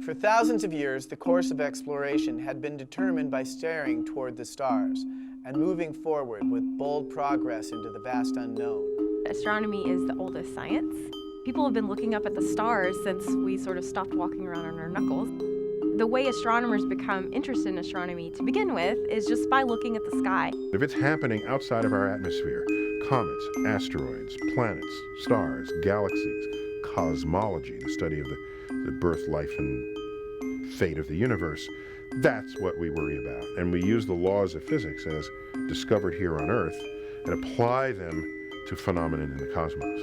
For thousands of years, the course of exploration had been determined by staring toward the stars and moving forward with bold progress into the vast unknown. Astronomy is the oldest science. People have been looking up at the stars since we sort of stopped walking around on our knuckles. The way astronomers become interested in astronomy to begin with is just by looking at the sky. If it's happening outside of our atmosphere, comets, asteroids, planets, stars, galaxies, cosmology, the study of the birth, life, and fate of the universe, that's what we worry about. And we use the laws of physics as discovered here on Earth and apply them to phenomena in the cosmos.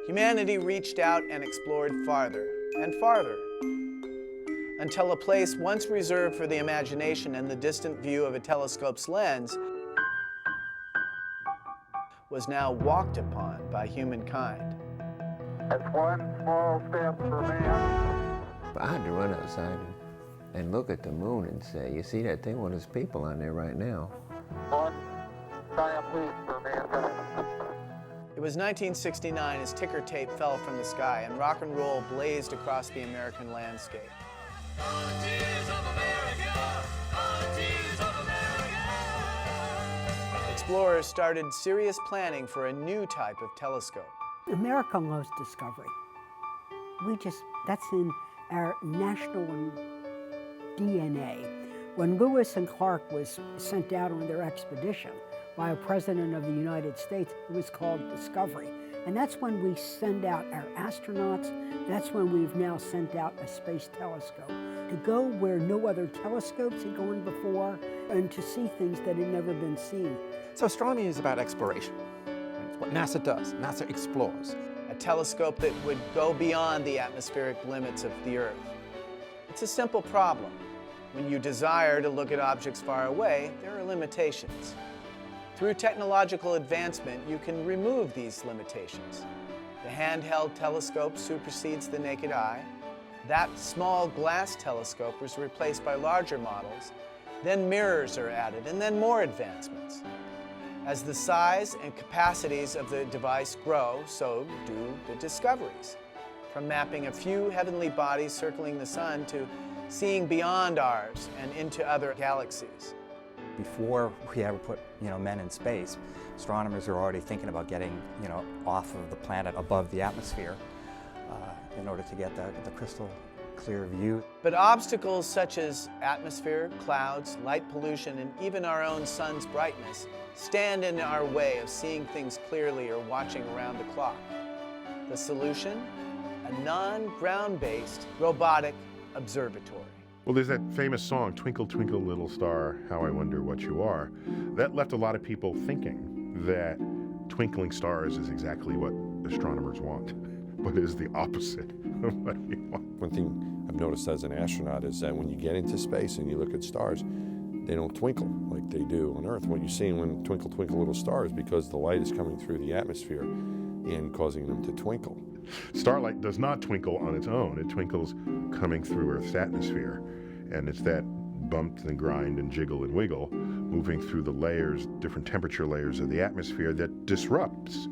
Humanity reached out and explored farther and farther, until a place once reserved for the imagination and the distant view of a telescope's lens was now walked upon by humankind. That's one small step for man. I had to run outside and look at the moon and say, you see that thing? Well, there's people on there right now. One giant leap for mankind. It was 1969 as ticker tape fell from the sky and rock and roll blazed across the American landscape. Explorers started serious planning for a new type of telescope. America loves discovery. That's in our national DNA. When Lewis and Clark was sent out on their expedition by a president of the United States, it was called Discovery. And that's when we send out our astronauts. That's when we've now sent out a space telescope to go where no other telescopes had gone before and to see things that had never been seen. So astronomy is about exploration. It's what NASA does. NASA explores. A telescope that would go beyond the atmospheric limits of the Earth. It's a simple problem. When you desire to look at objects far away, there are limitations. Through technological advancement, you can remove these limitations. The handheld telescope supersedes the naked eye. That small glass telescope was replaced by larger models. Then mirrors are added, and then more advancements. As the size and capacities of the device grow, so do the discoveries. From mapping a few heavenly bodies circling the sun to seeing beyond ours and into other galaxies. Before we ever put, men in space, astronomers are already thinking about getting, off of the planet above the atmosphere in order to get the crystal clear view. But obstacles such as atmosphere, clouds, light pollution, and even our own sun's brightness stand in our way of seeing things clearly or watching around the clock. The solution? A non-ground-based robotic observatory. Well, there's that famous song, Twinkle, Twinkle, Little Star, How I Wonder What You Are. That left a lot of people thinking that twinkling stars is exactly what astronomers want, but is the opposite of what we want. One thing I've noticed as an astronaut is that when you get into space and you look at stars, they don't twinkle like they do on Earth. What you're seeing when Twinkle, Twinkle, Little Star is because the light is coming through the atmosphere and causing them to twinkle. Starlight does not twinkle on its own. It twinkles coming through Earth's atmosphere. And it's that bump and grind and jiggle and wiggle moving through the layers, different temperature layers of the atmosphere that disrupts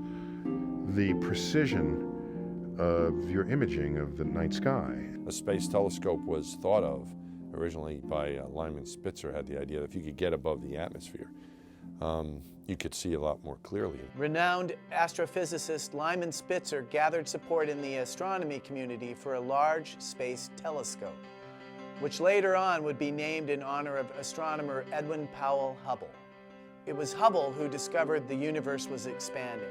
the precision of your imaging of the night sky. A space telescope was thought of originally by Lyman Spitzer, had the idea that if you could get above the atmosphere, you could see a lot more clearly. Renowned astrophysicist Lyman Spitzer gathered support in the astronomy community for a large space telescope, which later on would be named in honor of astronomer Edwin Powell Hubble. It was Hubble who discovered the universe was expanding.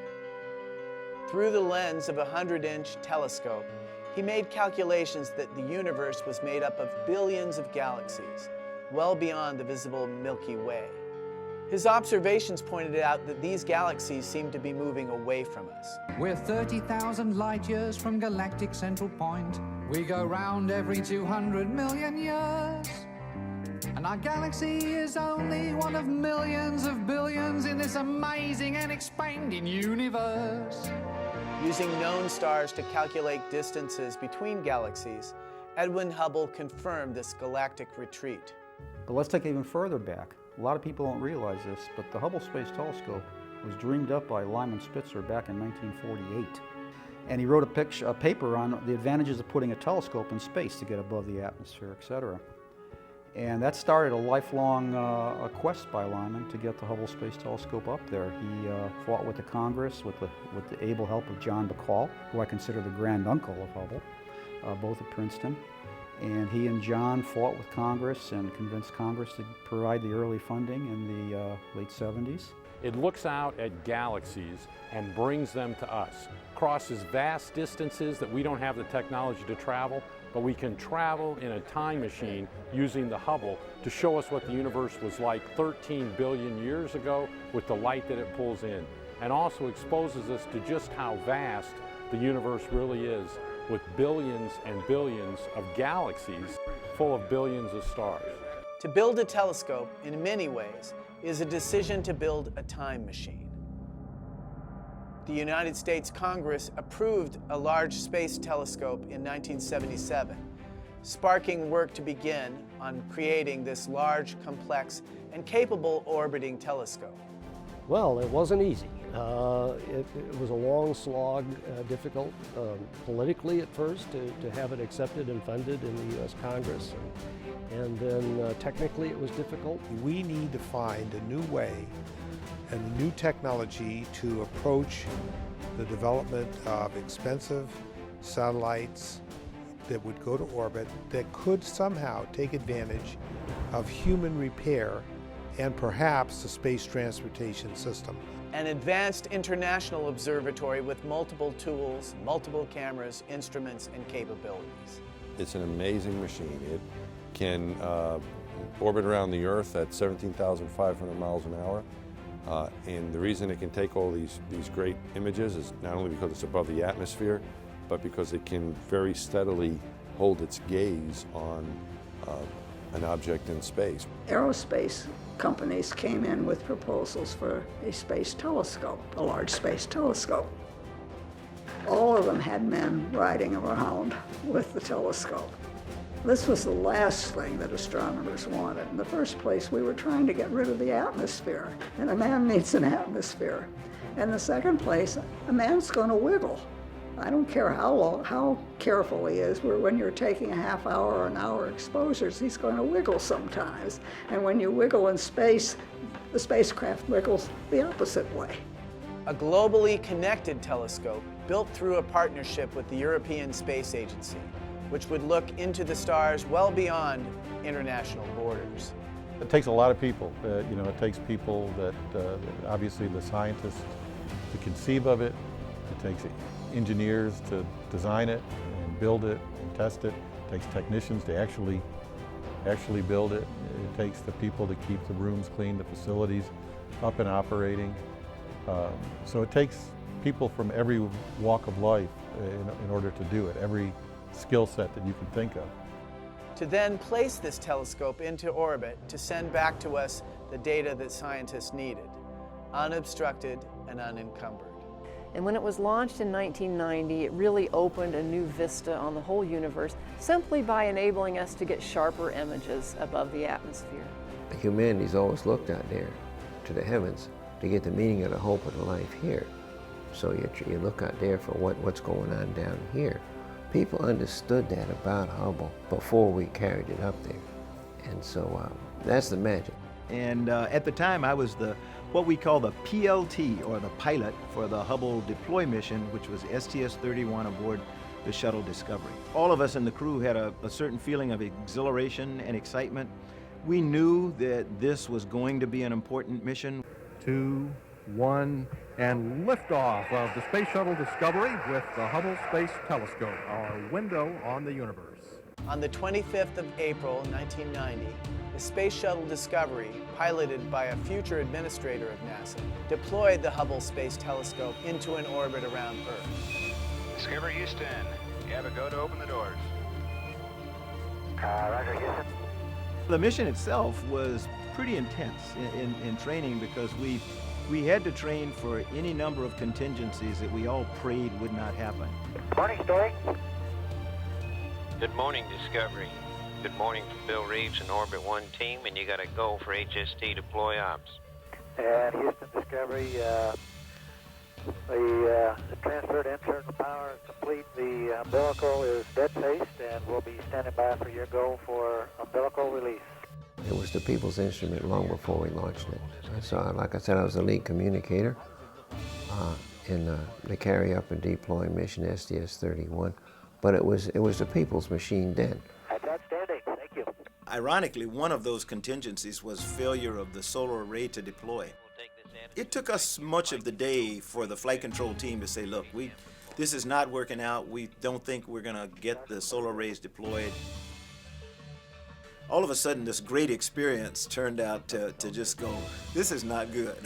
Through the lens of a 100-inch telescope, he made calculations that the universe was made up of billions of galaxies, well beyond the visible Milky Way. His observations pointed out that these galaxies seemed to be moving away from us. We're 30,000 light years from galactic central point. We go round every 200 million years. And our galaxy is only one of millions of billions in this amazing and expanding universe. Using known stars to calculate distances between galaxies, Edwin Hubble confirmed this galactic retreat. But let's take it even further back. A lot of people don't realize this, but the Hubble Space Telescope was dreamed up by Lyman Spitzer back in 1948. And he wrote a paper on the advantages of putting a telescope in space to get above the atmosphere, etc. And that started a lifelong quest by Lyman to get the Hubble Space Telescope up there. He fought with the Congress with the able help of John Bacall, who I consider the granduncle of Hubble, both at Princeton. And he and John fought with Congress and convinced Congress to provide the early funding in the late 70s. It looks out at galaxies and brings them to us, crosses vast distances that we don't have the technology to travel, but we can travel in a time machine using the Hubble to show us what the universe was like 13 billion years ago with the light that it pulls in, and also exposes us to just how vast the universe really is, with billions and billions of galaxies full of billions of stars. To build a telescope, in many ways, is a decision to build a time machine. The United States Congress approved a large space telescope in 1977, sparking work to begin on creating this large, complex, and capable orbiting telescope. Well, it wasn't easy. It was a long slog, difficult politically at first to have it accepted and funded in the U.S. Congress. And then technically it was difficult. We need to find a new way and new technology to approach the development of expensive satellites that would go to orbit that could somehow take advantage of human repair and perhaps the space transportation system. An advanced international observatory with multiple tools, multiple cameras, instruments, and capabilities. It's an amazing machine. It can orbit around the Earth at 17,500 miles an hour. And the reason it can take all these great images is not only because it's above the atmosphere, but because it can very steadily hold its gaze on an object in space. Aerospace companies came in with proposals for a space telescope, a large space telescope. All of them had men riding around with the telescope. This was the last thing that astronomers wanted. In the first place, we were trying to get rid of the atmosphere, and a man needs an atmosphere. In the second place, a man's going to wiggle. I don't care how careful he is. When you're taking a half hour or an hour exposures, he's going to wiggle sometimes. And when you wiggle in space, the spacecraft wiggles the opposite way. A globally connected telescope built through a partnership with the European Space Agency, which would look into the stars well beyond international borders. It takes a lot of people. It takes people that, obviously the scientists to conceive of it. It takes engineers to design it and build it and test it. It takes technicians to actually build it. It takes the people to keep the rooms clean, the facilities up and operating. So it takes people from every walk of life in order to do it, every skill set that you can think of. To then place this telescope into orbit to send back to us the data that scientists needed, unobstructed and unencumbered. And when it was launched in 1990, it really opened a new vista on the whole universe simply by enabling us to get sharper images above the atmosphere. Humanity's always looked out there to the heavens to get the meaning of the hope of the life here. So you look out there for what's going on down here. People understood that about Hubble before we carried it up there. And so that's the magic. And at the time, I was what we call the PLT, or the pilot, for the Hubble deploy mission, which was STS-31 aboard the Shuttle Discovery. All of us in the crew had a certain feeling of exhilaration and excitement. We knew that this was going to be an important mission. 2, 1, and liftoff of the Space Shuttle Discovery with the Hubble Space Telescope, our window on the universe. On the 25th of April, 1990, the Space Shuttle Discovery, piloted by a future administrator of NASA, deployed the Hubble Space Telescope into an orbit around Earth. Discovery Houston, you have a go to open the doors. Roger, Houston. The mission itself was pretty intense in training, because we had to train for any number of contingencies that we all prayed would not happen. Morning, Story. Good morning, Discovery. Good morning from Bill Reeves and Orbit 1 team, and you got a go for HST deploy ops. And Houston Discovery, The transferred internal power is complete. The umbilical is dead-faced, and we'll be standing by for your go for umbilical release. It was the people's instrument long before we launched it. So, like I said, I was the lead communicator in the carry up and deploy mission STS-31, but it was the people's machine then. That's outstanding. Thank you. Ironically, one of those contingencies was failure of the solar array to deploy. It took us much of the day for the flight control team to say, look, this is not working out. We don't think we're going to get the solar arrays deployed. All of a sudden, this great experience turned out to just go, this is not good.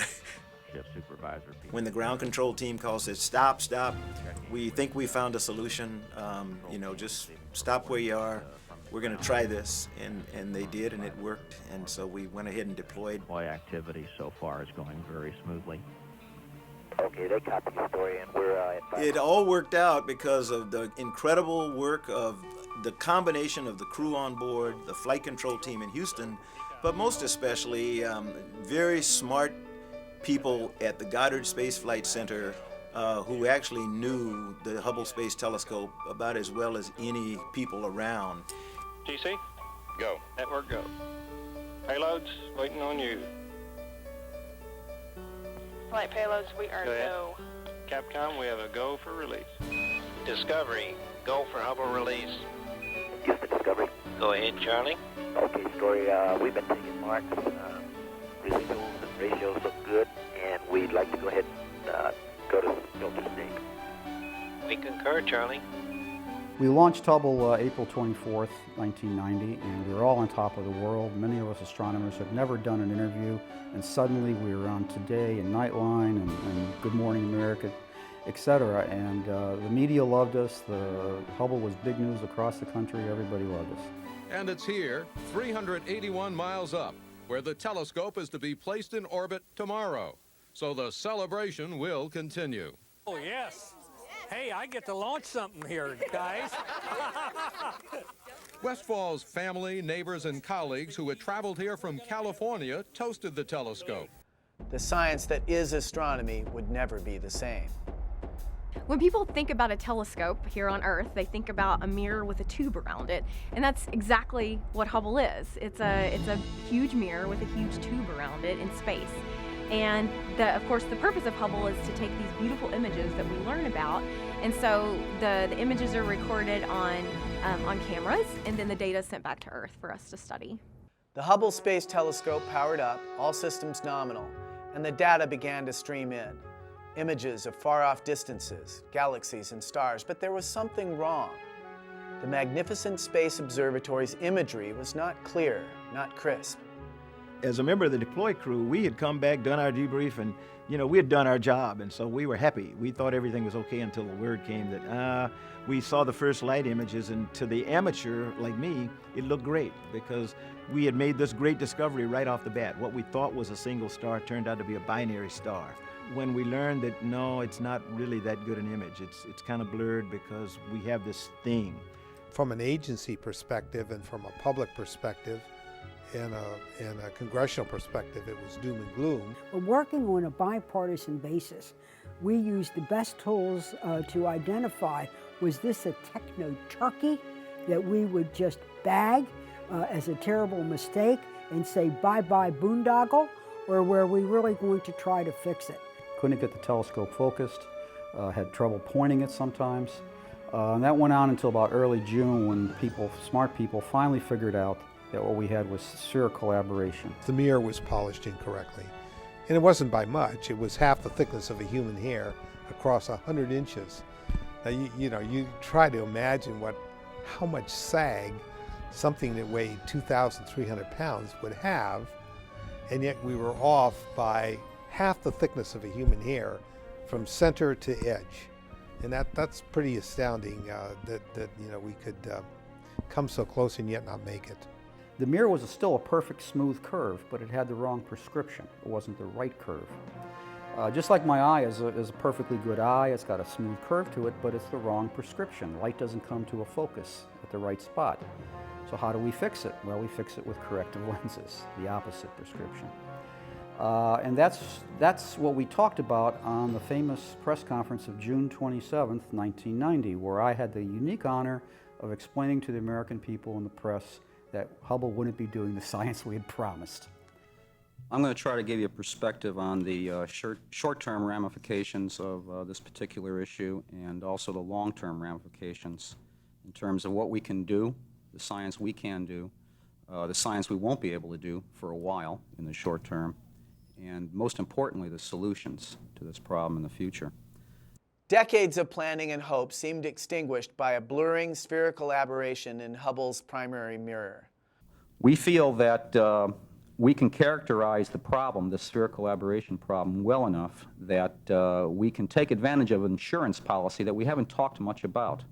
Shift supervisor. When the ground control team calls, says, stop, we think we found a solution, just stop where you are. We're going to try this, and they did, and it worked, and so we went ahead and deployed. Deploy activity so far is going very smoothly. Okay, they copy your story, and we're It all worked out because of the incredible work of the combination of the crew on board, the flight control team in Houston, but most especially very smart people at the Goddard Space Flight Center who actually knew the Hubble Space Telescope about as well as any people around. TC, go. Network go. Payloads, waiting on you. Flight payloads, we are go. Capcom, we have a go for release. Discovery, go for Hubble release. Houston Discovery. Go ahead, Charlie. Okay, Story, we've been taking marks. Residuals and ratios look good, and we'd like to go ahead and go to filter stage. We concur, Charlie. We launched Hubble April 24th, 1990, and we were all on top of the world. Many of us astronomers had never done an interview, and suddenly we were on Today and Nightline and Good Morning America, etc. And the media loved us. The Hubble was big news across the country. Everybody loved us. And it's here, 381 miles up, where the telescope is to be placed in orbit tomorrow. So the celebration will continue. Oh, yes. Hey, I get to launch something here, guys. Westfall's family, neighbors, and colleagues who had traveled here from California toasted the telescope. The science that is astronomy would never be the same. When people think about a telescope here on Earth, they think about a mirror with a tube around it, and that's exactly what Hubble is. It's a huge mirror with a huge tube around it in space. And of course, the purpose of Hubble is to take these beautiful images that we learn about, and so the images are recorded on cameras, and then the data is sent back to Earth for us to study. The Hubble Space Telescope powered up, all systems nominal, and the data began to stream in. Images of far-off distances, galaxies and stars, but there was something wrong. The magnificent space observatory's imagery was not clear, not crisp. As a member of the deploy crew, we had come back, done our debrief, and we had done our job, and so we were happy. We thought everything was okay until the word came that we saw the first light images, and to the amateur like me, it looked great because we had made this great discovery right off the bat. What we thought was a single star turned out to be a binary star. When we learned that no, it's not really that good an image, it's kind of blurred because we have this thing. From an agency perspective and from a public perspective, in a congressional perspective, it was doom and gloom. But working on a bipartisan basis, we used the best tools to identify, was this a techno-turkey that we would just bag as a terrible mistake and say bye-bye boondoggle, or were we really going to try to fix it? Couldn't get the telescope focused, had trouble pointing it sometimes. And that went on until about early June when smart people finally figured out that what we had was sincere collaboration. The mirror was polished incorrectly. And it wasn't by much. It was half the thickness of a human hair across 100 inches. Now, you try to imagine how much sag something that weighed 2,300 pounds would have, and yet we were off by half the thickness of a human hair from center to edge. And that's pretty astounding that we could come so close and yet not make it. The mirror was still a perfect smooth curve, but it had the wrong prescription. It wasn't the right curve. Just like my eye is a perfectly good eye, it's got a smooth curve to it, but it's the wrong prescription. Light doesn't come to a focus at the right spot. So how do we fix it? Well, we fix it with corrective lenses, the opposite prescription. And that's what we talked about on the famous press conference of June 27th, 1990, where I had the unique honor of explaining to the American people and the press that Hubble wouldn't be doing the science we had promised. I'm going to try to give you a perspective on the short-term ramifications of this particular issue and also the long-term ramifications in terms of what we can do, the science we can do, the science we won't be able to do for a while in the short term, and most importantly, the solutions to this problem in the future. Decades of planning and hope seemed extinguished by a blurring spherical aberration in Hubble's primary mirror. We feel that we can characterize the problem, the spherical aberration problem, well enough that we can take advantage of an insurance policy that we haven't talked much about,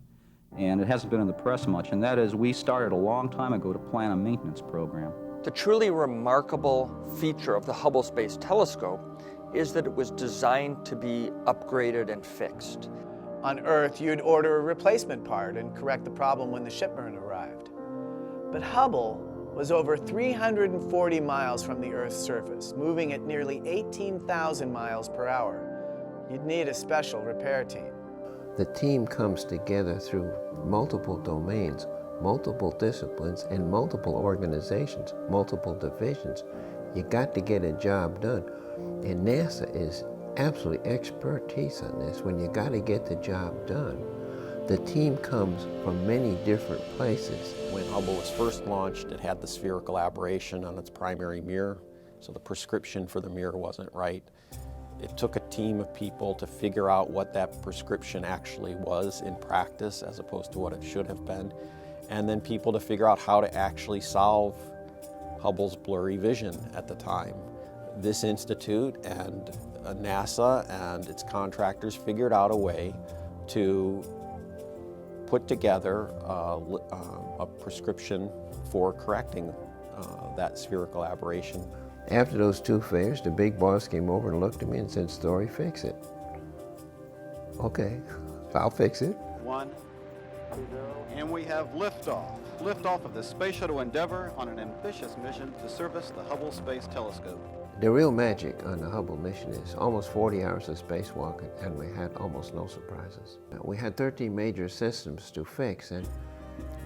and it hasn't been in the press much, and that is we started a long time ago to plan a maintenance program. The truly remarkable feature of the Hubble Space Telescope is that it was designed to be upgraded and fixed. On Earth, you'd order a replacement part and correct the problem when the shipment arrived. But Hubble was over 340 miles from the Earth's surface, moving at nearly 18,000 miles per hour. You'd need a special repair team. The team comes together through multiple domains, multiple disciplines, and multiple organizations, multiple divisions. You got to get a job done. And NASA is absolutely expertise on this. When you got to get the job done, the team comes from many different places. When Hubble was first launched, it had the spherical aberration on its primary mirror, so the prescription for the mirror wasn't right. It took a team of people to figure out what that prescription actually was in practice as opposed to what it should have been, and then people to figure out how to actually solve Hubble's blurry vision at the time. This institute and NASA and its contractors figured out a way to put together a prescription for correcting that spherical aberration. After those two fairs, the big boss came over and looked at me and said, "Story, fix it." Okay, I'll fix it. 1, 2, and we have liftoff. Liftoff of the Space Shuttle Endeavour on an ambitious mission to service the Hubble Space Telescope. The real magic on the Hubble mission is almost 40 hours of spacewalking, and we had almost no surprises. We had 13 major systems to fix, and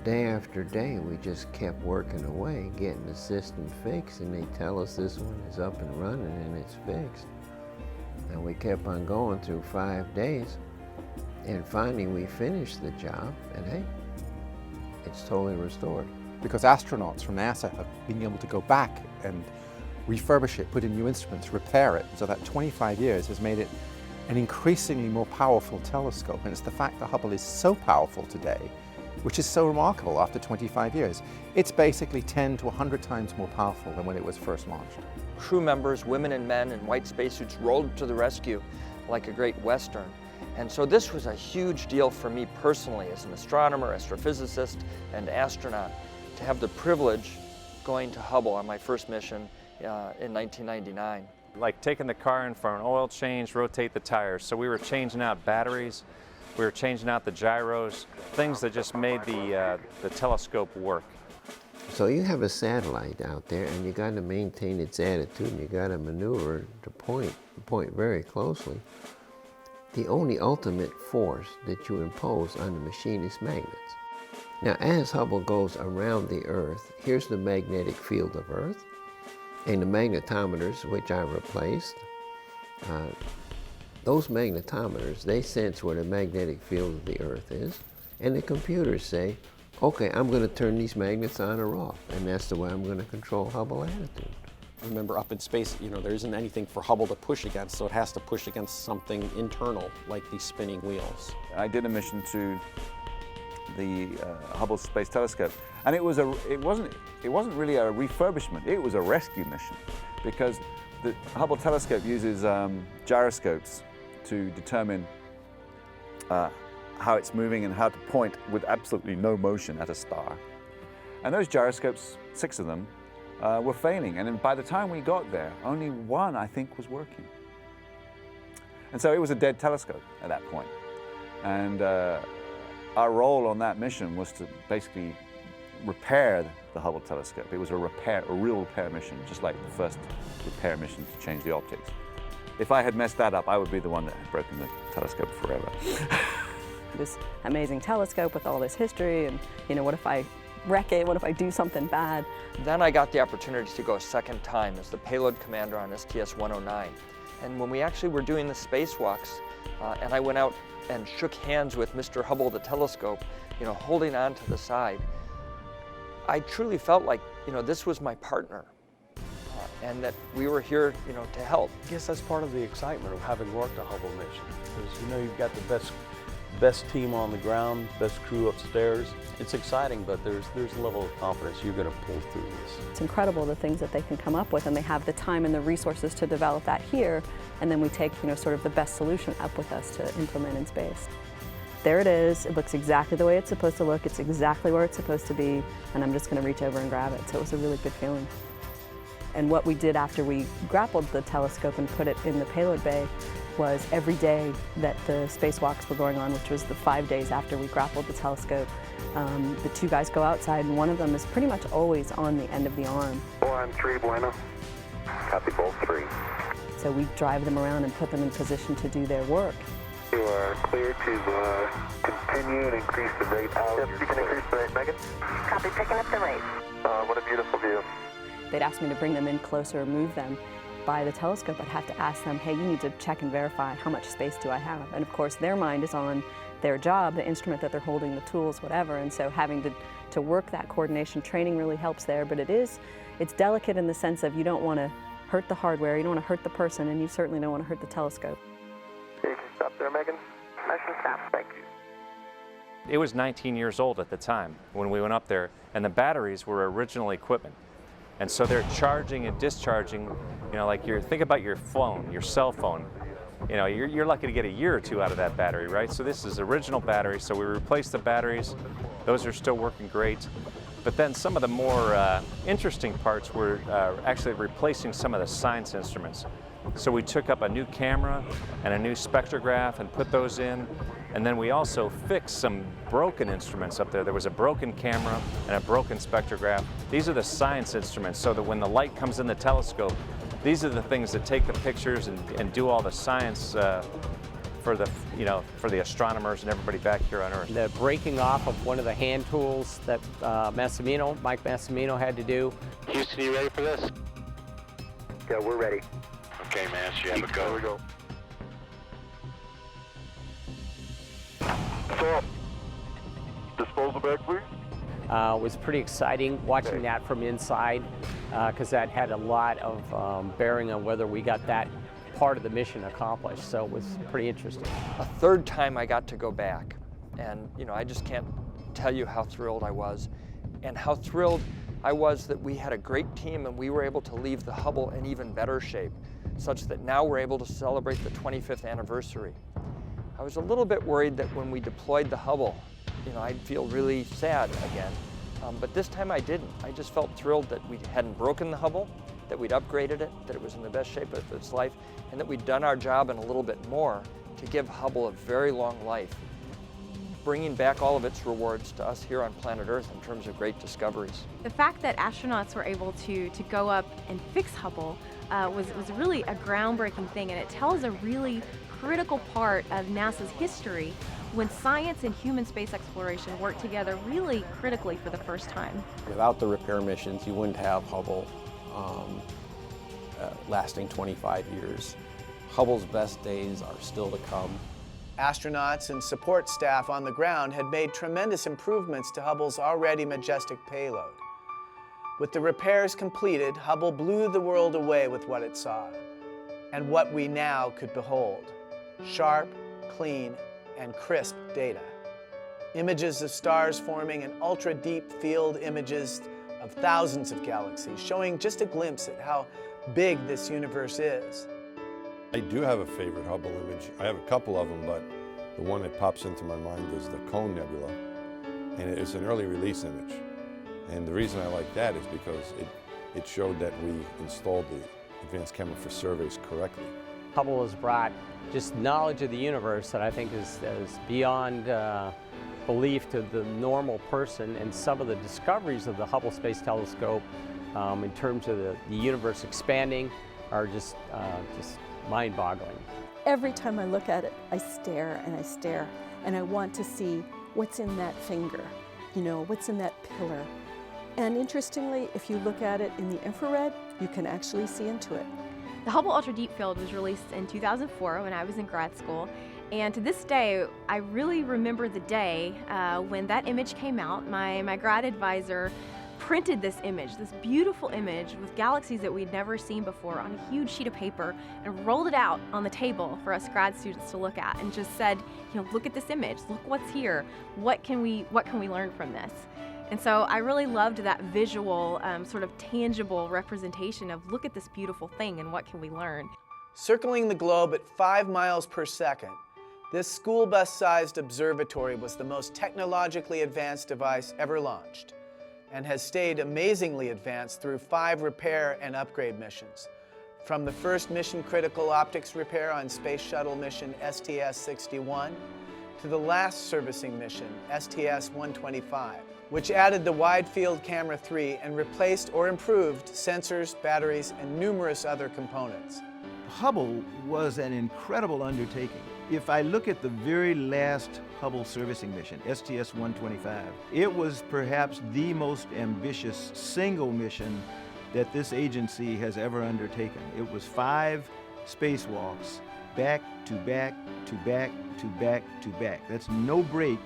day after day we just kept working away, getting the system fixed, and they tell us this one is up and running and it's fixed. And we kept on going through 5 days, and finally we finished the job, and hey, it's totally restored. Because astronauts from NASA have been able to go back and refurbish it, put in new instruments, repair it, so that 25 years has made it an increasingly more powerful telescope. And it's the fact that Hubble is so powerful today, which is so remarkable after 25 years. It's basically 10 to 100 times more powerful than when it was first launched. Crew members, women and men in white spacesuits, rolled to the rescue like a great Western. And so this was a huge deal for me personally as an astronomer, astrophysicist, and astronaut to have the privilege going to Hubble on my first mission in 1999. Like taking the car in for an oil change, rotate the tires. So we were changing out batteries, we were changing out the gyros, things that just made the telescope work. So you have a satellite out there, and you got to maintain its attitude, and you got to maneuver to point very closely. The only ultimate force that you impose on the machine is magnets. Now, as Hubble goes around the Earth, here's the magnetic field of Earth, and the magnetometers, which I replaced. Those magnetometers, they sense where the magnetic field of the Earth is, and the computers say, okay, I'm going to turn these magnets on or off, and that's the way I'm going to control Hubble attitude. Remember, up in space, there isn't anything for Hubble to push against, so it has to push against something internal, like these spinning wheels. I did a mission to the Hubble Space Telescope, and it wasn't really a refurbishment. It was a rescue mission, because the Hubble telescope uses gyroscopes to determine how it's moving and how to point with absolutely no motion at a star. And those gyroscopes, 6 of them, were failing, and by the time we got there, only 1, I think, was working. And so it was a dead telescope at that point. And our role on that mission was to basically repair the Hubble telescope. It was a real repair mission, just like the first repair mission to change the optics. If I had messed that up, I would be the one that had broken the telescope forever. This amazing telescope with all this history, and what if I wreck it? What if I do something bad? Then I got the opportunity to go a second time as the payload commander on STS-109. And when we actually were doing the spacewalks, and I went out and shook hands with Mr. Hubble, the telescope, holding on to the side, I truly felt like, this was my partner, and that we were here, to help. I guess that's part of the excitement of having worked a Hubble mission, because you've got the best team on the ground, best crew upstairs. It's exciting, but there's a level of confidence you're going to pull through this. It's incredible the things that they can come up with, and they have the time and the resources to develop that here, and then we take, sort of the best solution up with us to implement in space. There it is. It looks exactly the way it's supposed to look. It's exactly where it's supposed to be, and I'm just going to reach over and grab it. So it was a really good feeling. And what we did after we grappled the telescope and put it in the payload bay was every day that the spacewalks were going on, which was the 5 days after we grappled the telescope, the two guys go outside, and one of them is pretty much always on the end of the arm. 4-3, bueno. Copy, both 3. So we drive them around and put them in position to do their work. You are clear to continue and increase the rate out. Yep, you can increase the rate, Megan. Copy, picking up the rate. What a beautiful view. They'd ask me to bring them in closer or move them by the telescope. I'd have to ask them, hey, you need to check and verify how much space do I have? And of course, their mind is on their job, the instrument that they're holding, the tools, whatever. And so having to work that coordination, training really helps there. But it's delicate in the sense of you don't want to hurt the hardware, you don't want to hurt the person, and you certainly don't want to hurt the telescope. You can stop there, Megan. Mission stop. Thank you. It was 19 years old at the time when we went up there, and the batteries were original equipment. And so they're charging and discharging, like think about your phone, your cell phone. You're lucky to get a year or two out of that battery, right? So this is original battery, so we replaced the batteries. Those are still working great. But then some of the more interesting parts were actually replacing some of the science instruments. So we took up a new camera and a new spectrograph and put those in. And then we also fixed some broken instruments up there. There was a broken camera and a broken spectrograph. These are the science instruments, so that when the light comes in the telescope, these are the things that take the pictures and do all the science for the astronomers and everybody back here on Earth. The breaking off of one of the hand tools that Mike Massimino had to do. Houston, you ready for this? Yeah, we're ready. Okay, man, so you have a go. Here we go. Stop. Disposal bag, please. It was pretty exciting watching that from inside, because that had a lot of bearing on whether we got that part of the mission accomplished, so it was pretty interesting. A third time I got to go back, and I just can't tell you how thrilled I was, and how thrilled I was that we had a great team and we were able to leave the Hubble in even better shape, such that now we're able to celebrate the 25th anniversary. I was a little bit worried that when we deployed the Hubble, I'd feel really sad again, but this time I didn't. I just felt thrilled that we hadn't broken the Hubble, that we'd upgraded it, that it was in the best shape of its life, and that we'd done our job and a little bit more to give Hubble a very long life, bringing back all of its rewards to us here on planet Earth in terms of great discoveries. The fact that astronauts were able to go up and fix Hubble was really a groundbreaking thing, and it tells a really critical part of NASA's history when science and human space exploration work together really critically for the first time. Without the repair missions, you wouldn't have Hubble lasting 25 years. Hubble's best days are still to come. Astronauts and support staff on the ground had made tremendous improvements to Hubble's already majestic payload. With the repairs completed, Hubble blew the world away with what it saw, and what we now could behold: sharp, clean, and crisp data. Images of stars forming and ultra-deep field images of thousands of galaxies, showing just a glimpse at how big this universe is. I do have a favorite Hubble image. I have a couple of them, but the one that pops into my mind is the Cone Nebula, and it's an early release image. And the reason I like that is because it showed that we installed the advanced camera for surveys correctly. Hubble has brought just knowledge of the universe that I think is beyond belief to the normal person, and some of the discoveries of the Hubble Space Telescope in terms of the universe expanding are just mind-boggling. Every time I look at it, I stare and I stare, and I want to see what's in that finger, you know, what's in that pillar. And interestingly, if you look at it in the infrared, you can actually see into it. The Hubble Ultra Deep Field was released in 2004 when I was in grad school, and to this day, I really remember the day when that image came out. My grad advisor printed this image, this beautiful image with galaxies that we'd never seen before, on a huge sheet of paper, and rolled it out on the table for us grad students to look at, and just said, you know, look at this image, look what's here, what can we learn from this? And so I really loved that visual, sort of tangible representation of look at this beautiful thing and what can we learn. Circling the globe at 5 miles per second, this school bus-sized observatory was the most technologically advanced device ever launched, and has stayed amazingly advanced through 5 repair and upgrade missions. From the first mission-critical optics repair on Space Shuttle mission STS-61 to the last servicing mission, STS-125, which added the Wide Field Camera 3 and replaced or improved sensors, batteries, and numerous other components. Hubble was an incredible undertaking. If I look at the very last Hubble servicing mission, STS-125, it was perhaps the most ambitious single mission that this agency has ever undertaken. It was 5 spacewalks, back to back to back to back to back. That's no break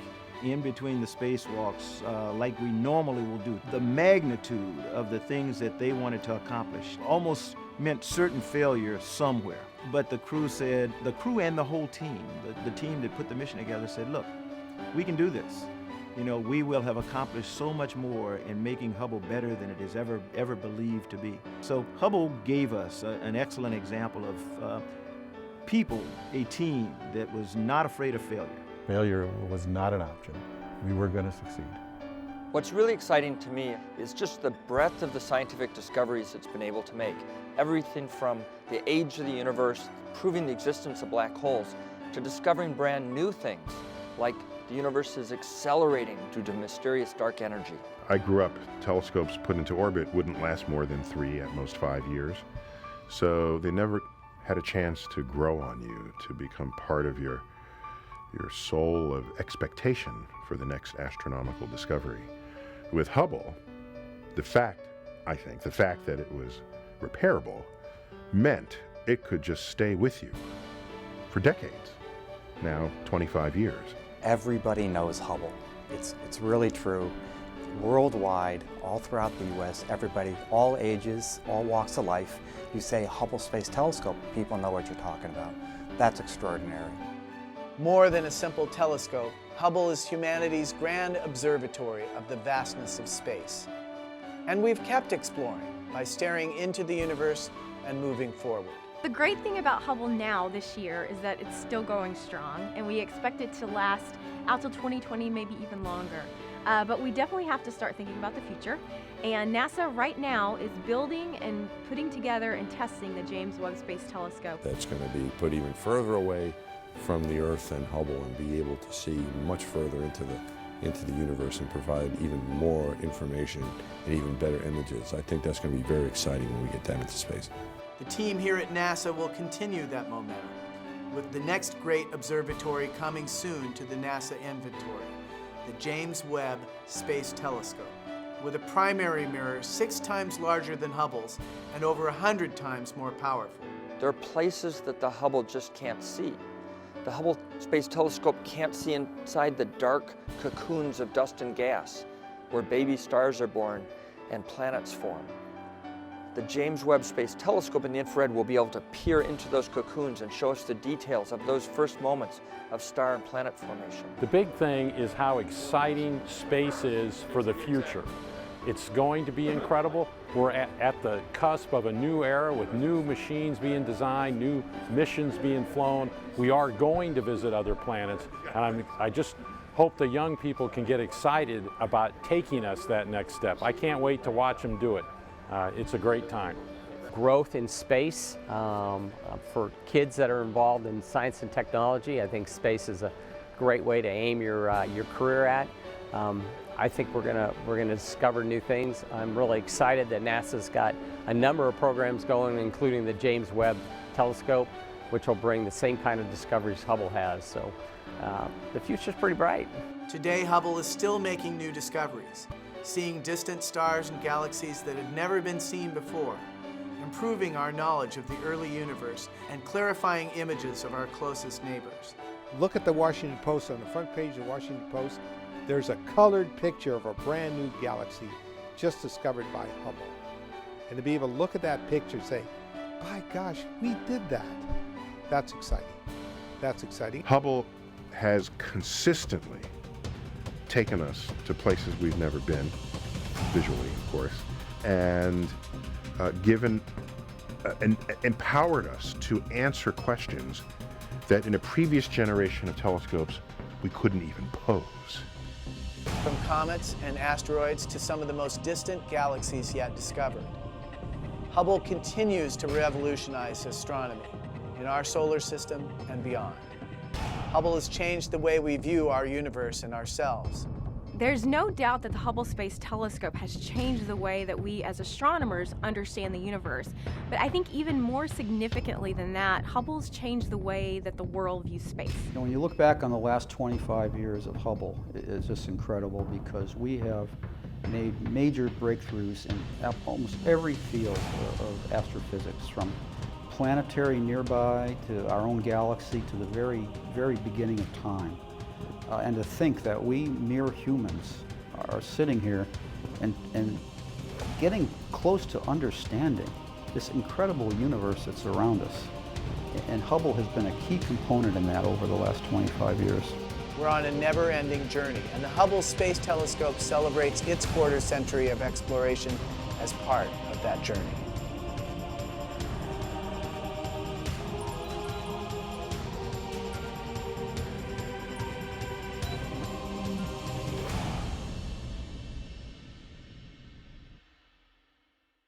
in between the spacewalks like we normally will do. The magnitude of the things that they wanted to accomplish almost meant certain failure somewhere. But the crew said, the crew and the whole team, the team that put the mission together said, look, we can do this. You know, we will have accomplished so much more in making Hubble better than it is ever believed to be. So Hubble gave us an excellent example of people, a team that was not afraid of failure. Failure was not an option. We were going to succeed. What's really exciting to me is just the breadth of the scientific discoveries it's been able to make. Everything from the age of the universe, proving the existence of black holes, to discovering brand new things, like the universe is accelerating due to mysterious dark energy. I grew up, telescopes put into orbit wouldn't last more than 3, at most 5 years. So they never had a chance to grow on you, to become part of your soul of expectation for the next astronomical discovery. With Hubble, the fact that it was repairable meant it could just stay with you for decades, now 25 years. Everybody knows Hubble. It's really true. Worldwide, all throughout the US, everybody, all ages, all walks of life, you say Hubble Space Telescope, people know what you're talking about. That's extraordinary. More than a simple telescope, Hubble is humanity's grand observatory of the vastness of space. And we've kept exploring by staring into the universe and moving forward. The great thing about Hubble now this year is that it's still going strong, and we expect it to last out till 2020, maybe even longer. But we definitely have to start thinking about the future. And NASA right now is building and putting together and testing the James Webb Space Telescope. That's going to be put even further away from the Earth and Hubble, and be able to see much further into the universe and provide even more information and even better images. I think that's going to be very exciting when we get down into space. The team here at NASA will continue that momentum, with the next great observatory coming soon to the NASA inventory, the James Webb Space Telescope, with a primary mirror 6 times larger than Hubble's and over 100 times more powerful. There are places that the Hubble just can't see. The Hubble Space Telescope can't see inside the dark cocoons of dust and gas, where baby stars are born and planets form. The James Webb Space Telescope in the infrared will be able to peer into those cocoons and show us the details of those first moments of star and planet formation. The big thing is how exciting space is for the future. It's going to be incredible. We're at the cusp of a new era with new machines being designed, new missions being flown. We are going to visit other planets, and I just hope the young people can get excited about taking us that next step. I can't wait to watch them do it. It's a great time. Growth in space for kids that are involved in science and technology. I think space is a great way to aim your career at. I think we're gonna discover new things. I'm really excited that NASA's got a number of programs going, including the James Webb Telescope, which will bring the same kind of discoveries Hubble has. So the future's pretty bright. Today, Hubble is still making new discoveries, seeing distant stars and galaxies that had never been seen before, improving our knowledge of the early universe, and clarifying images of our closest neighbors. Look at the Washington Post. On the front page of the Washington Post, there's a colored picture of a brand new galaxy just discovered by Hubble. And to be able to look at that picture and say, by gosh, we did that. That's exciting. That's exciting. Hubble has consistently taken us to places we've never been, visually, of course, and empowered us to answer questions that in a previous generation of telescopes we couldn't even pose. From comets and asteroids to some of the most distant galaxies yet discovered, Hubble continues to revolutionize astronomy in our solar system and beyond. Hubble has changed the way we view our universe and ourselves. There's no doubt that the Hubble Space Telescope has changed the way that we as astronomers understand the universe. But I think even more significantly than that, Hubble's changed the way that the world views space. When you look back on the last 25 years of Hubble, it's just incredible because we have made major breakthroughs in almost every field of astrophysics, from planetary nearby to our own galaxy to the very, very beginning of time. And to think that we mere humans are sitting here and getting close to understanding this incredible universe that's around us. And Hubble has been a key component in that over the last 25 years. We're on a never-ending journey, and the Hubble Space Telescope celebrates its quarter century of exploration as part of that journey.